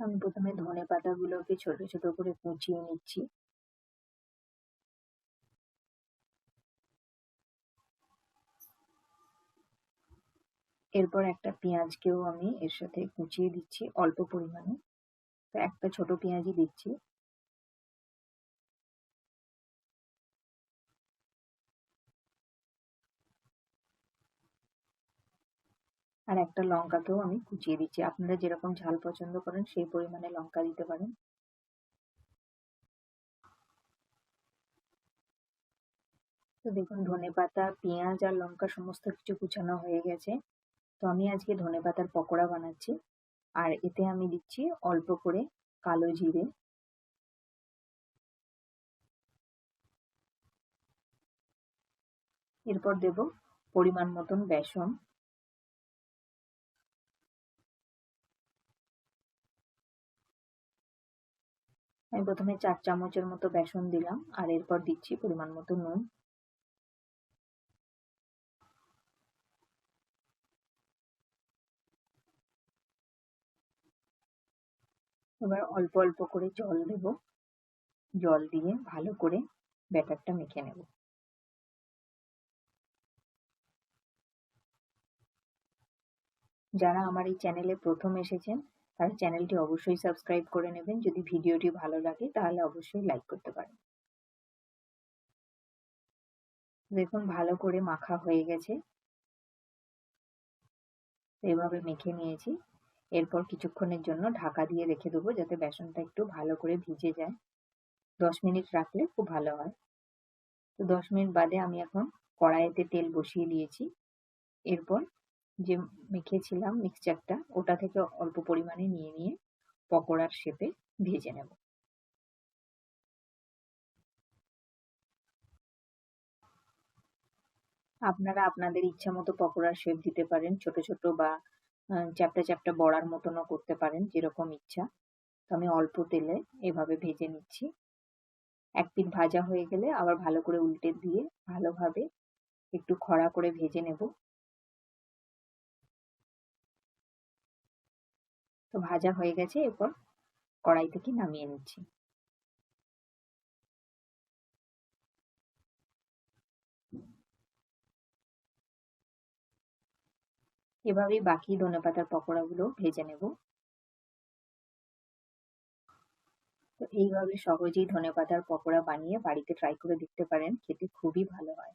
আমি প্রথমে ধনে পাতাগুলোকে ছোট ছোট করে কুচিয়ে নিচ্ছি। এরপর একটা পেঁয়াজকেও আমি এর সাথে কুচিয়ে দিচ্ছি অল্প পরিমাণে। তো একটা ছোট পেঁয়াজই দিচ্ছি। আর একটা লঙ্কাকেও আমি কুচিয়ে দিচ্ছি। আপনারা যেরকম ঝাল পছন্দ করেন সেই পরিমাণে লঙ্কা দিতে পারেন। তো দেখুন ধনেপাতা, পেঁয়াজ আর লঙ্কা সমস্ত কিছু কুচানো হয়ে গেছে। তো আমি আজকে ধনেপাতার পকোড়া বানাচ্ছি। আর এতে আমি দিচ্ছি অল্প করে কালো জিরে, এরপর দেব পরিমাণ মতন বেসন, আমি প্রথমে 4 চামচের মতো বেসন দিলাম আর এরপর দিচ্ছি পরিমাণ মতো নুন। এবার অল্প অল্প করে জল দেব, জল দিয়ে ভালো করে ব্যাটারটা মেখে নেব। যারা আমার এই চ্যানেলে প্রথম এসেছেন তারা চ্যানেলটি অবশ্যই সাবস্ক্রাইব করে নেবেন। যদি ভিডিওটি ভালো লাগে তাহলে অবশ্যই লাইক করতে পারেন। দেখুন ভালো করে মাখা হয়ে গেছে, এভাবে মেখে নিয়েছি। এরপর কিছুক্ষণের জন্য ঢাকা দিয়ে রেখে দেবো যাতে বেসনটা একটু ভালো করে ভিজে যায়। 10 মিনিট রাখলে খুব ভালো হয়। তো 10 মিনিট বাদে আমি এখন কড়াইতে তেল বসিয়ে দিয়েছি। এরপর যে মেখেছিলাম মিক্সচারটা ওটা থেকে অল্প পরিমাণে নিয়ে নিয়ে পকোড়ার শেপে ভেজে নেব। আপনারা আপনাদের ইচ্ছা মতো পকোড়ার শেপ দিতে পারেন, ছোট ছোট বা চ্যাপ্টা চ্যাপ্টা বড়ার মতনও করতে পারেন, যেরকম ইচ্ছা। তো আমি অল্প তেলে এভাবে ভেজে নিচ্ছি। এক পিঠ ভাজা হয়ে গেলে আবার ভালো করে উল্টে দিয়ে ভালোভাবে একটু খড়া করে ভেজে নেব। তো ভাজা হয়ে গেছে, এরপর কড়াই থেকে নামিয়ে নিচ্ছি। এভাবেই বাকি ধনেপাতার পকোড়াগুলো ভেজে নেব। তো এইভাবে সহজেই ধনেপাতার পকোড়া বানিয়ে বাড়িতে ট্রাই করে দেখতে পারেন, খেতে খুবই ভালো হয়।